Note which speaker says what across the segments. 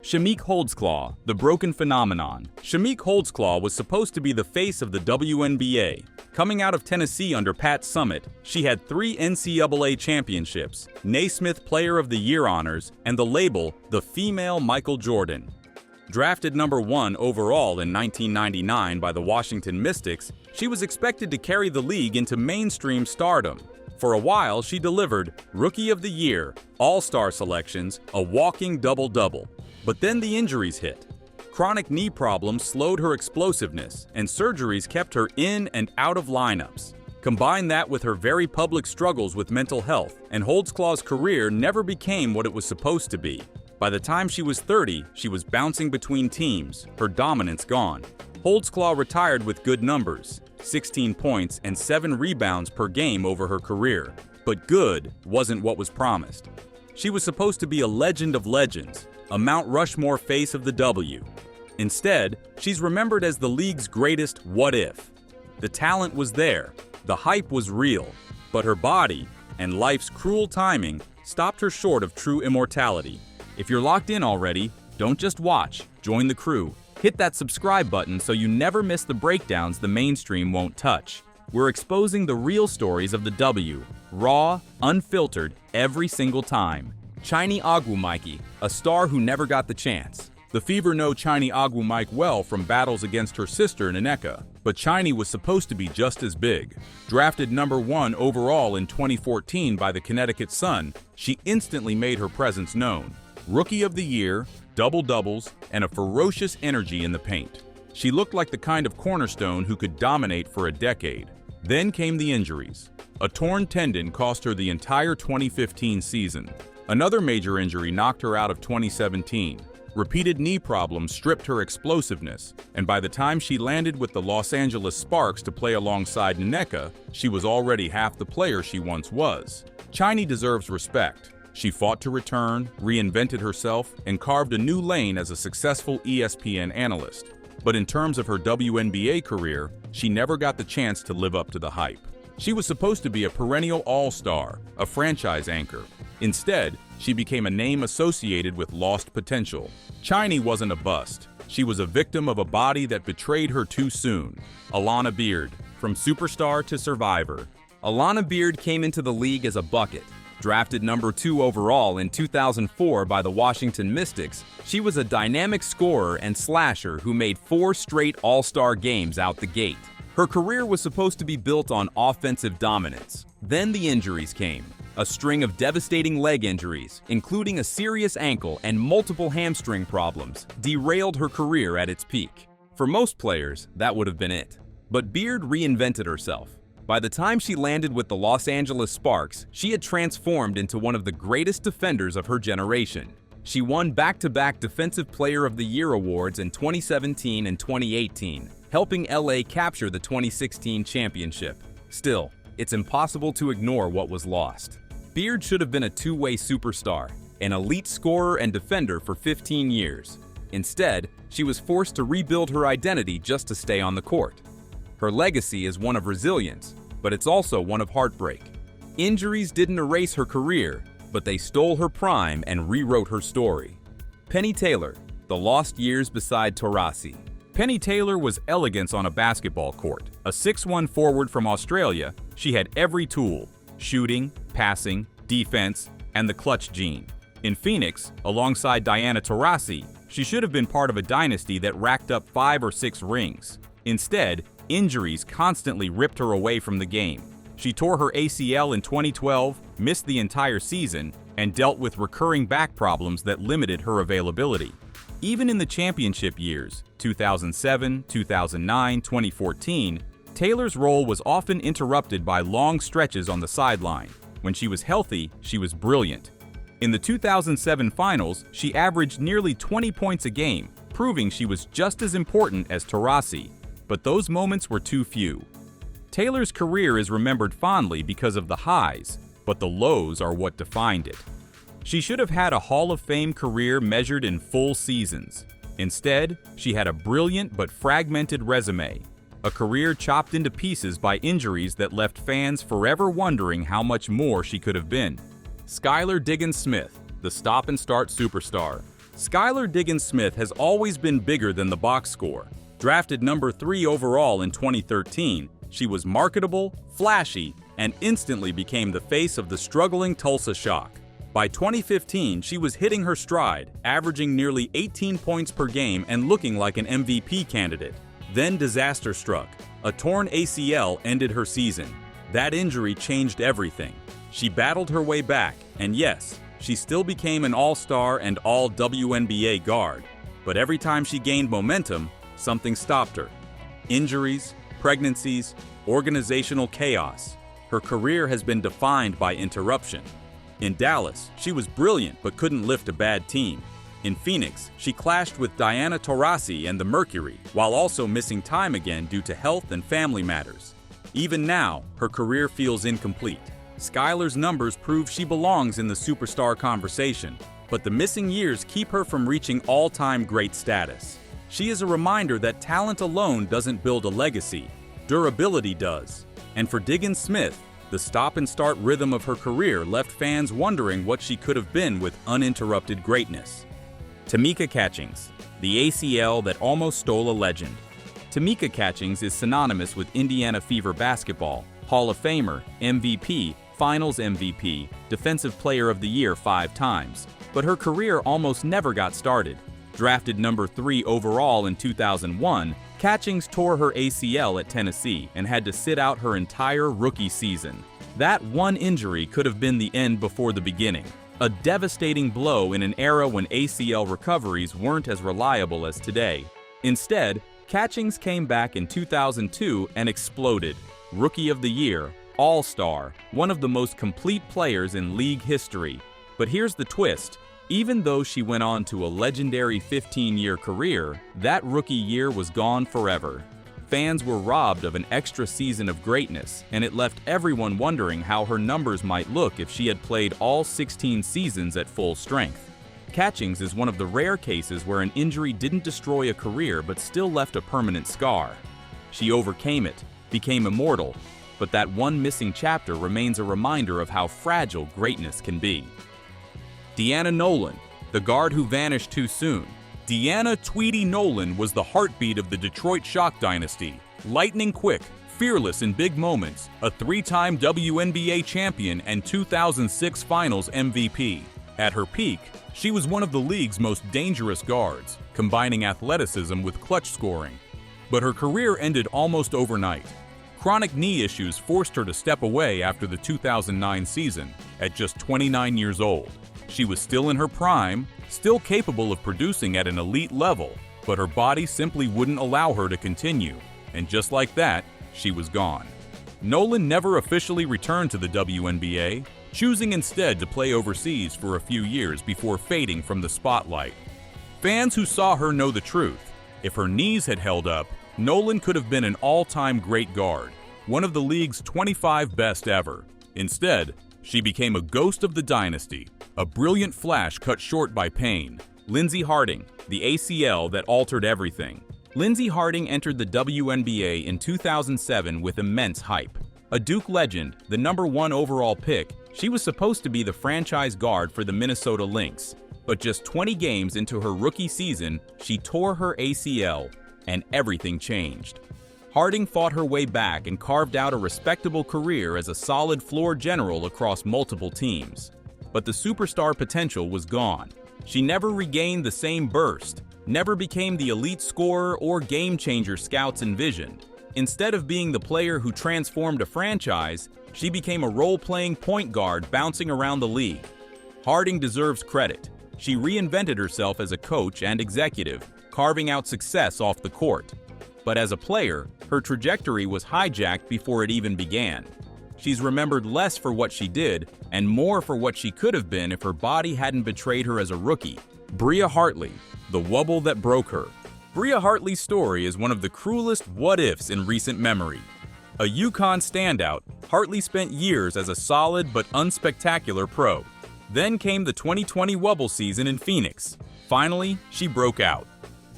Speaker 1: Shamik Holdsclaw, the broken phenomenon. Shamik Holdsclaw was supposed to be the face of the WNBA. Coming out of Tennessee under Pat Summitt, she had 3 NCAA championships, Naismith Player of the Year honors, and the label, the female Michael Jordan. Drafted number 1 overall in 1999 by the Washington Mystics, she was expected to carry the league into mainstream stardom. For a while, she delivered Rookie of the Year, All-Star selections, a walking double-double. But then the injuries hit. Chronic knee problems slowed her explosiveness, and surgeries kept her in and out of lineups. Combine that with her very public struggles with mental health, and Holdsclaw's career never became what it was supposed to be. By the time she was 30, she was bouncing between teams, her dominance gone. Holdsclaw retired with good numbers, 16 points and 7 rebounds per game over her career. But good wasn't what was promised. She was supposed to be a legend of legends, a Mount Rushmore face of the W. Instead, she's remembered as the league's greatest what if. The talent was there, the hype was real, but her body and life's cruel timing stopped her short of true immortality. If you're locked in already, don't just watch, join the crew. Hit that subscribe button so you never miss the breakdowns the mainstream won't touch. We're exposing the real stories of the W, raw, unfiltered, every single time. Chiney Ogwumike, a star who never got the chance. The Fever know Chiney Ogwumike well from battles against her sister Nneka, but Chiney was supposed to be just as big. Drafted number 1 overall in 2014 by the Connecticut Sun, she instantly made her presence known. Rookie of the Year, double-doubles, and a ferocious energy in the paint. She looked like the kind of cornerstone who could dominate for a decade. Then came the injuries. A torn tendon cost her the entire 2015 season. Another major injury knocked her out of 2017. Repeated knee problems stripped her explosiveness, and by the time she landed with the Los Angeles Sparks to play alongside Nneka, she was already half the player she once was. Chiney deserves respect. She fought to return, reinvented herself, and carved a new lane as a successful ESPN analyst. But in terms of her WNBA career, she never got the chance to live up to the hype. She was supposed to be a perennial all-star, a franchise anchor. Instead, she became a name associated with lost potential. Chiney wasn't a bust. She was a victim of a body that betrayed her too soon. Alana Beard, from superstar to survivor.
Speaker 2: Alana Beard came into the league as a bucket. Drafted number 2 overall in 2004 by the Washington Mystics, she was a dynamic scorer and slasher who made 4 straight All-Star games out the gate. Her career was supposed to be built on offensive dominance. Then the injuries came. A string of devastating leg injuries, including a serious ankle and multiple hamstring problems, derailed her career at its peak. For most players, that would have been it. But Beard reinvented herself. By the time she landed with the Los Angeles Sparks, she had transformed into one of the greatest defenders of her generation. She won back-to-back Defensive Player of the Year awards in 2017 and 2018, helping LA capture the 2016 championship. Still, it's impossible to ignore what was lost. Beard should have been a two-way superstar, an elite scorer and defender for 15 years. Instead, she was forced to rebuild her identity just to stay on the court. Her legacy is one of resilience, but it's also one of heartbreak. Injuries didn't erase her career, but they stole her prime and rewrote her story. Penny Taylor, the lost years beside Taurasi.
Speaker 1: Penny Taylor was elegance on a basketball court. A 6'1" forward from Australia, she had every tool: shooting, passing, defense, and the clutch gene. In Phoenix, alongside Diana Taurasi, she should have been part of a dynasty that racked up 5 or 6 rings. Instead, injuries constantly ripped her away from the game. She tore her ACL in 2012, missed the entire season, and dealt with recurring back problems that limited her availability. Even in the championship years, 2007, 2009, 2014, Taylor's role was often interrupted by long stretches on the sideline. When she was healthy, she was brilliant. In the 2007 finals, she averaged nearly 20 points a game, proving she was just as important as Taurasi. But those moments were too few. Taylor's career is remembered fondly because of the highs, but the lows are what defined it. She should have had a Hall of Fame career measured in full seasons. Instead, she had a brilliant but fragmented resume, a career chopped into pieces by injuries that left fans forever wondering how much more she could have been. Skylar Diggins-Smith, the stop-and-start superstar. Skylar Diggins-Smith has always been bigger than the box score. Drafted number 3 overall in 2013, she was marketable, flashy, and instantly became the face of the struggling Tulsa Shock. By 2015, she was hitting her stride, averaging nearly 18 points per game and looking like an MVP candidate. Then disaster struck. A torn ACL ended her season. That injury changed everything. She battled her way back, and yes, she still became an all-star and all-WNBA guard. But every time she gained momentum, something stopped her. Injuries, pregnancies, organizational chaos. Her career has been defined by interruption. In Dallas, she was brilliant but couldn't lift a bad team. In Phoenix, she clashed with Diana Taurasi and the Mercury, while also missing time again due to health and family matters. Even now, her career feels incomplete. Skylar's numbers prove she belongs in the superstar conversation, but the missing years keep her from reaching all-time great status. She is a reminder that talent alone doesn't build a legacy, durability does. And for Diggins-Smith, the stop-and-start rhythm of her career left fans wondering what she could have been with uninterrupted greatness. Tamika Catchings, the ACL that almost stole a legend. Tamika Catchings is synonymous with Indiana Fever basketball, Hall of Famer, MVP, Finals MVP, Defensive Player of the Year 5 times. But her career almost never got started. Drafted number 3 overall in 2001, Catchings tore her ACL at Tennessee and had to sit out her entire rookie season. That one injury could have been the end before the beginning. A devastating blow in an era when ACL recoveries weren't as reliable as today. Instead, Catchings came back in 2002 and exploded. Rookie of the Year, All-Star, one of the most complete players in league history. But here's the twist. Even though she went on to a legendary 15-year career, that rookie year was gone forever. Fans were robbed of an extra season of greatness, and it left everyone wondering how her numbers might look if she had played all 16 seasons at full strength. Catchings is one of the rare cases where an injury didn't destroy a career but still left a permanent scar. She overcame it, became immortal, but that one missing chapter remains a reminder of how fragile greatness can be. Deanna Nolan, the guard who vanished too soon. Deanna "Tweety" Nolan was the heartbeat of the Detroit Shock dynasty. Lightning quick, fearless in big moments, a 3-time WNBA champion and 2006 Finals MVP. At her peak, she was one of the league's most dangerous guards, combining athleticism with clutch scoring. But her career ended almost overnight. Chronic knee issues forced her to step away after the 2009 season, at just 29 years old. She was still in her prime, still capable of producing at an elite level, but her body simply wouldn't allow her to continue, and just like that, she was gone. Nolan never officially returned to the WNBA, choosing instead to play overseas for a few years before fading from the spotlight. Fans who saw her know the truth. If her knees had held up, Nolan could have been an all-time great guard, one of the league's 25 best ever. Instead, she became a ghost of the dynasty, a brilliant flash cut short by pain. Lindsey Harding, the ACL that altered everything. Lindsey Harding entered the WNBA in 2007 with immense hype. A Duke legend, the number 1 overall pick, she was supposed to be the franchise guard for the Minnesota Lynx. But just 20 games into her rookie season, she tore her ACL, and everything changed. Harding fought her way back and carved out a respectable career as a solid floor general across multiple teams. But the superstar potential was gone. She never regained the same burst, never became the elite scorer or game-changer scouts envisioned. Instead of being the player who transformed a franchise, she became a role-playing point guard bouncing around the league. Harding deserves credit. She reinvented herself as a coach and executive, carving out success off the court. But as a player, her trajectory was hijacked before it even began. She's remembered less for what she did and more for what she could have been if her body hadn't betrayed her as a rookie. Bria Hartley, the wobble that broke her. Bria Hartley's story is one of the cruelest what-ifs in recent memory. A UConn standout, Hartley spent years as a solid but unspectacular pro. Then came the 2020 wobble season in Phoenix. Finally, she broke out.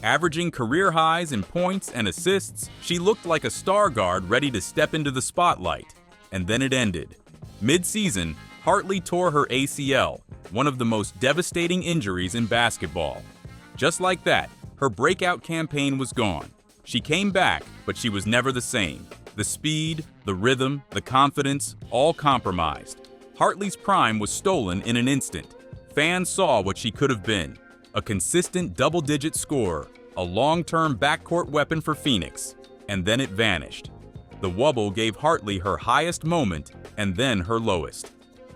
Speaker 1: Averaging career highs in points and assists, she looked like a star guard ready to step into the spotlight. And then it ended. Mid-season, Hartley tore her ACL, one of the most devastating injuries in basketball. Just like that, her breakout campaign was gone. She came back, but she was never the same. The speed, the rhythm, the confidence, all compromised. Hartley's prime was stolen in an instant. Fans saw what she could have been. A consistent double-digit scorer, a long-term backcourt weapon for Phoenix, and then it vanished. The wobble gave Hartley her highest moment and then her lowest.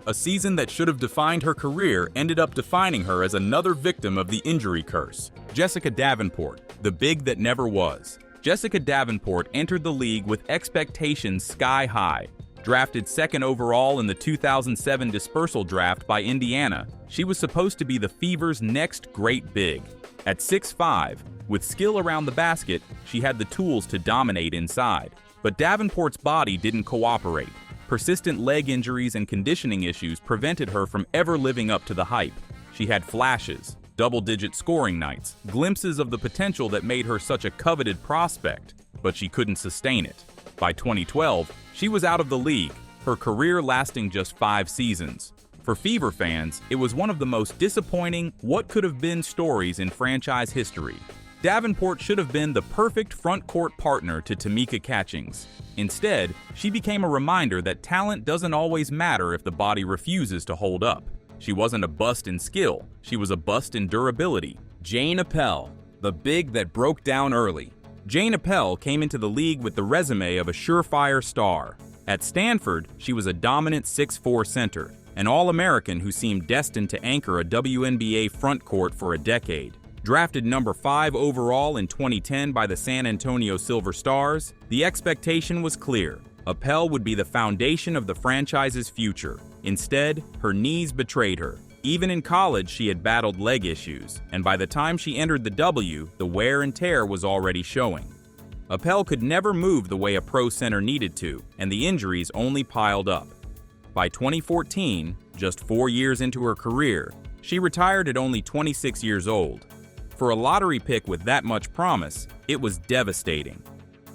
Speaker 1: A season that should have defined her career ended up defining her as another victim of the injury curse. Jessica Davenport, the big that never was. Jessica Davenport entered the league with expectations sky high. Drafted second overall in the 2007 dispersal draft by Indiana, she was supposed to be the Fever's next great big. At 6'5", with skill around the basket, she had the tools to dominate inside. But Davenport's body didn't cooperate. Persistent leg injuries and conditioning issues prevented her from ever living up to the hype. She had flashes, double-digit scoring nights, glimpses of the potential that made her such a coveted prospect, but she couldn't sustain it. By 2012, she was out of the league, her career lasting just 5 seasons. For Fever fans, it was one of the most disappointing what-could-have-been stories in franchise history. Davenport should have been the perfect front-court partner to Tamika Catchings. Instead, she became a reminder that talent doesn't always matter if the body refuses to hold up. She wasn't a bust in skill, she was a bust in durability.
Speaker 2: Jane Appel, the big that broke down early.
Speaker 1: Jane Appel came into the league with the resume of a surefire star. At Stanford, she was a dominant 6'4" center, an All-American who seemed destined to anchor a WNBA frontcourt for a decade. Drafted number 5 overall in 2010 by the San Antonio Silver Stars, the expectation was clear. Appel would be the foundation of the franchise's future. Instead, her knees betrayed her. Even in college, she had battled leg issues, and by the time she entered the W, the wear and tear was already showing. Appel could never move the way a pro center needed to, and the injuries only piled up. By 2014, just 4 years into her career, she retired at only 26 years old. For a lottery pick with that much promise, it was devastating.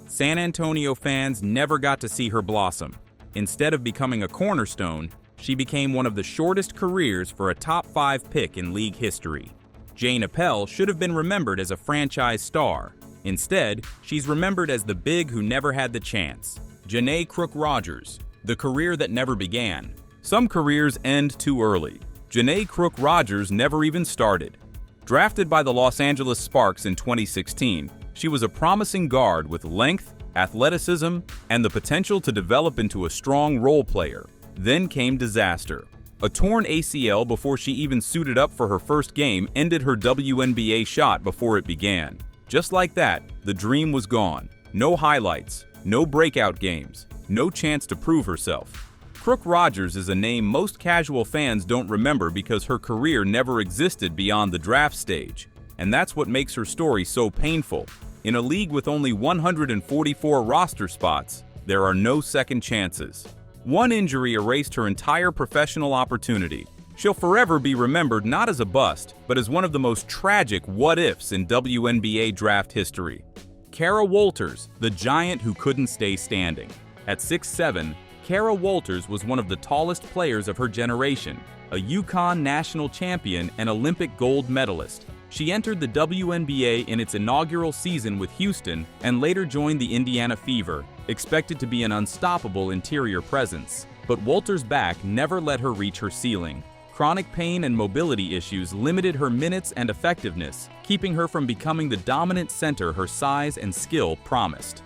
Speaker 1: San Antonio fans never got to see her blossom. Instead of becoming a cornerstone, she became one of the shortest careers for a top 5 pick in league history. Jane Appel should have been remembered as a franchise star. Instead, she's remembered as the big who never had the chance. Janae Crook Rogers, the career that never began. Some careers end too early. Janae Crook Rogers never even started. Drafted by the Los Angeles Sparks in 2016, she was a promising guard with length, athleticism, and the potential to develop into a strong role player. Then came disaster. A torn ACL before she even suited up for her first game ended her WNBA shot before it began. Just like that, the dream was gone. No highlights, no breakout games, no chance to prove herself. Crook Rogers is a name most casual fans don't remember because her career never existed beyond the draft stage. And that's what makes her story so painful. In a league with only 144 roster spots, there are no second chances. One injury erased her entire professional opportunity. She'll forever be remembered not as a bust, but as one of the most tragic what-ifs in WNBA draft history. Kara Walters, the giant who couldn't stay standing. At 6'7", Kara Walters was one of the tallest players of her generation, a UConn national champion and Olympic gold medalist. She entered the WNBA in its inaugural season with Houston and later joined the Indiana Fever, expected to be an unstoppable interior presence. But Walters' back never let her reach her ceiling. Chronic pain and mobility issues limited her minutes and effectiveness, keeping her from becoming the dominant center her size and skill promised.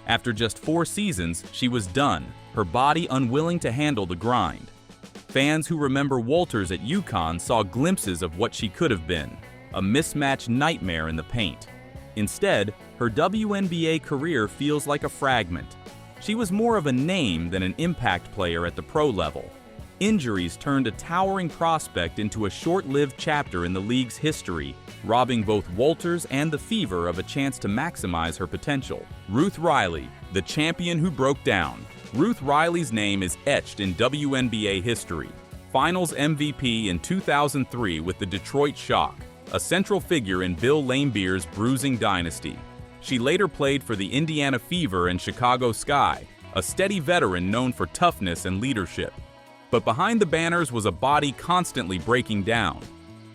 Speaker 1: After just 4 seasons, she was done, her body unwilling to handle the grind. Fans who remember Walters at UConn saw glimpses of what she could have been, a mismatched nightmare in the paint. Instead, her WNBA career feels like a fragment. She was more of a name than an impact player at the pro level. Injuries turned a towering prospect into a short-lived chapter in the league's history, robbing both Walters and the Fever of a chance to maximize her potential. Ruth Riley, the champion who broke down. Ruth Riley's name is etched in WNBA history. Finals MVP in 2003 with the Detroit Shock, a central figure in Bill Laimbeer's bruising dynasty. She later played for the Indiana Fever and Chicago Sky, a steady veteran known for toughness and leadership. But behind the banners was a body constantly breaking down.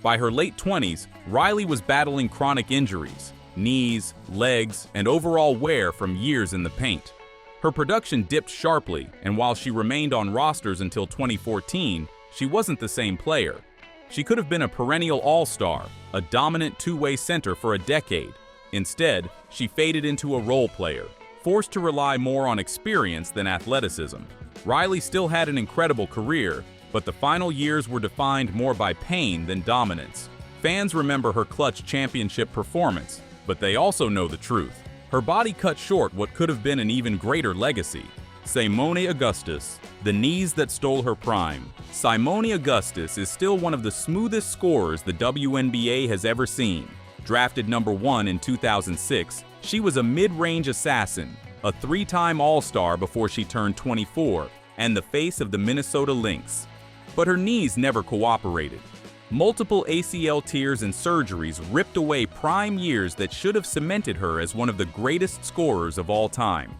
Speaker 1: By her late 20s, Riley was battling chronic injuries, knees, legs, and overall wear from years in the paint. Her production dipped sharply, and while she remained on rosters until 2014, she wasn't the same player. She could have been a perennial all-star, a dominant two-way center for a decade. Instead, she faded into a role player, forced to rely more on experience than athleticism. Riley still had an incredible career, but the final years were defined more by pain than dominance. Fans remember her clutch championship performance, but they also know the truth. Her body cut short what could have been an even greater legacy. Simone Augustus, the knees that stole her prime. Simone Augustus is still one of the smoothest scorers the WNBA has ever seen. Drafted #1 in 2006, she was a mid-range assassin, a three-time All-Star before she turned 24, and the face of the Minnesota Lynx. But her knees never cooperated. Multiple ACL tears and surgeries ripped away prime years that should have cemented her as one of the greatest scorers of all time.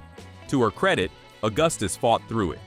Speaker 1: To her credit, Augustus fought through it.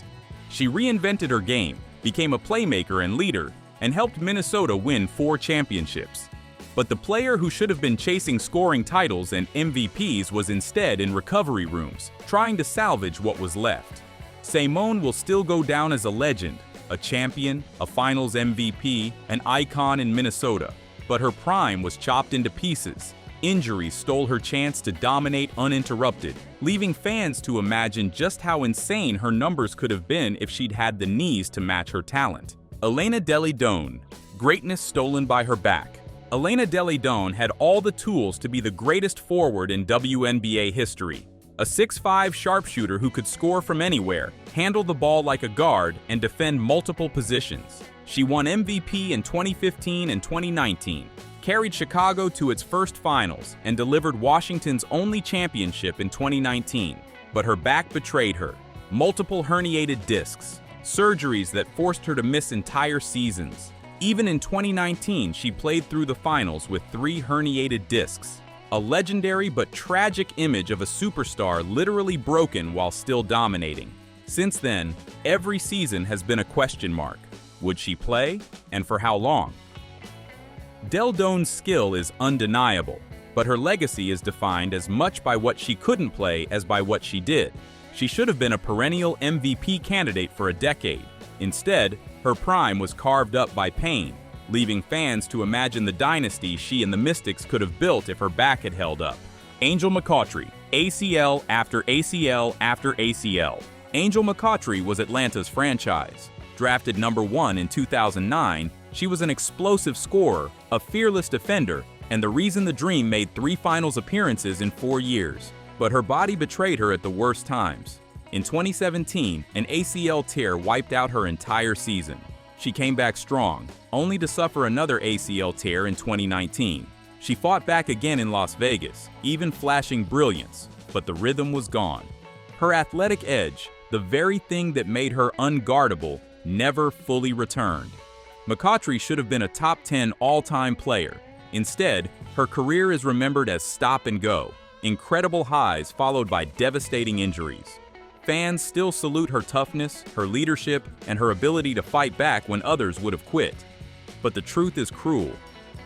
Speaker 1: She reinvented her game, became a playmaker and leader, and helped Minnesota win 4 championships. But the player who should have been chasing scoring titles and MVPs was instead in recovery rooms, trying to salvage what was left. Simone will still go down as a legend, a champion, a finals MVP, an icon in Minnesota. But her prime was chopped into pieces. Injuries stole her chance to dominate uninterrupted, leaving fans to imagine just how insane her numbers could have been if she'd had the knees to match her talent. Elena Delle Donne, greatness stolen by her back. Elena Delle Donne had all the tools to be the greatest forward in WNBA history. A 6'5" sharpshooter who could score from anywhere, handle the ball like a guard, and defend multiple positions. She won MVP in 2015 and 2019, carried Chicago to its first finals, and delivered Washington's only championship in 2019. But her back betrayed her. Multiple herniated discs, surgeries that forced her to miss entire seasons. Even in 2019, she played through the finals with 3 herniated discs. A legendary but tragic image of a superstar literally broken while still dominating. Since then, every season has been a question mark. Would she play, and for how long? Delle Donne's skill is undeniable, but her legacy is defined as much by what she couldn't play as by what she did. She should have been a perennial MVP candidate for a decade. Instead, her prime was carved up by pain, leaving fans to imagine the dynasty she and the Mystics could have built if her back had held up. Angel McCoughtry, ACL after ACL after ACL. Angel McCoughtry was Atlanta's franchise. Drafted #1 in 2009, she was an explosive scorer, a fearless defender, and the reason the Dream made 3 finals appearances in 4 years. But her body betrayed her at the worst times. In 2017, an ACL tear wiped out her entire season. She came back strong, only to suffer another ACL tear in 2019. She fought back again in Las Vegas, even flashing brilliance, but the rhythm was gone. Her athletic edge, the very thing that made her unguardable, never fully returned. McCoughtry should have been a top 10 all-time player. Instead, her career is remembered as stop and go, incredible highs followed by devastating injuries. Fans still salute her toughness, her leadership, and her ability to fight back when others would have quit. But the truth is cruel.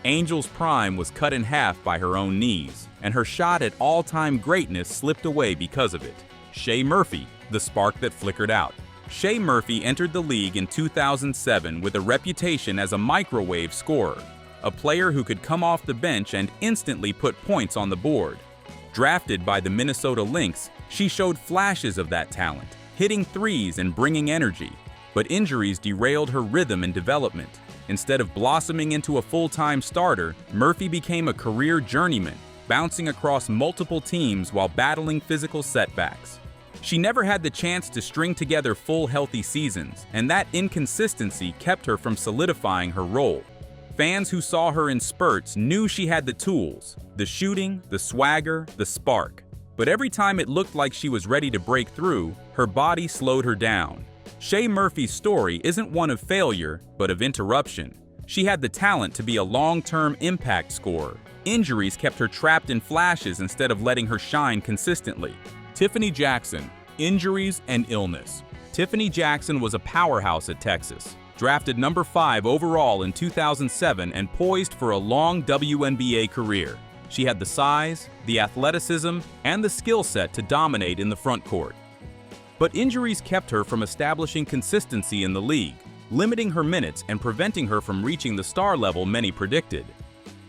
Speaker 1: Angel's prime was cut in half by her own knees, and her shot at all-time greatness slipped away because of it. Shea Murphy, the spark that flickered out. Shea Murphy entered the league in 2007 with a reputation as a microwave scorer, a player who could come off the bench and instantly put points on the board. Drafted by the Minnesota Lynx, she showed flashes of that talent, hitting threes and bringing energy. But injuries derailed her rhythm and development. Instead of blossoming into a full-time starter, Murphy became a career journeyman, bouncing across multiple teams while battling physical setbacks. She never had the chance to string together full healthy seasons, and that inconsistency kept her from solidifying her role. Fans who saw her in spurts knew she had the tools, the shooting, the swagger, the spark. But every time it looked like she was ready to break through, her body slowed her down. Shea Murphy's story isn't one of failure, but of interruption. She had the talent to be a long-term impact scorer. Injuries kept her trapped in flashes instead of letting her shine consistently. Tiffany Jackson, injuries and illness. Tiffany Jackson was a powerhouse at Texas, drafted number 5 overall in 2007 and poised for a long WNBA career. She had the size, the athleticism, and the skill set to dominate in the front court. But injuries kept her from establishing consistency in the league, limiting her minutes and preventing her from reaching the star level many predicted.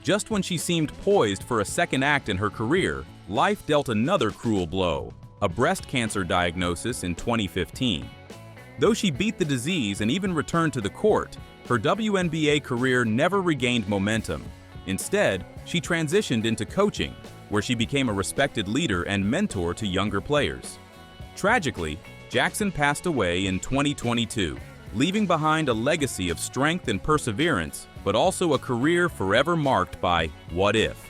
Speaker 1: Just when she seemed poised for a second act in her career, life dealt another cruel blow, a breast cancer diagnosis in 2015. Though she beat the disease and even returned to the court, her WNBA career never regained momentum. Instead, she transitioned into coaching, where she became a respected leader and mentor to younger players. Tragically, Jackson passed away in 2022, leaving behind a legacy of strength and perseverance, but also a career forever marked by what if.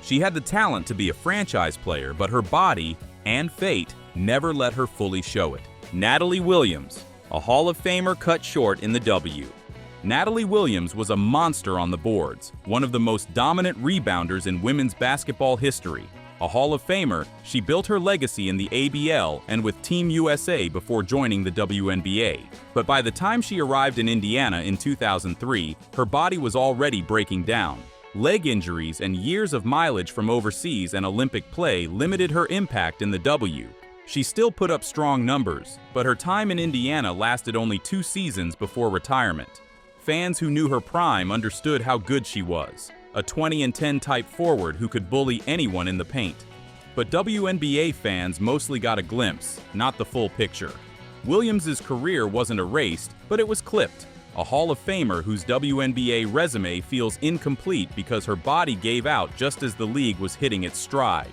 Speaker 1: She had the talent to be a franchise player, but her body and fate never let her fully show it. Natalie Williams, a Hall of Famer cut short in the W. Natalie Williams was a monster on the boards, one of the most dominant rebounders in women's basketball history. A Hall of Famer, she built her legacy in the ABL and with Team USA before joining the WNBA. But by the time she arrived in Indiana in 2003, her body was already breaking down. Leg injuries and years of mileage from overseas and Olympic play limited her impact in the W. She still put up strong numbers, but her time in Indiana lasted only 2 seasons before retirement. Fans who knew her prime understood how good she was, a 20-10 type forward who could bully anyone in the paint. But WNBA fans mostly got a glimpse, not the full picture. Williams' career wasn't erased, but it was clipped. A Hall of Famer whose WNBA resume feels incomplete because her body gave out just as the league was hitting its stride.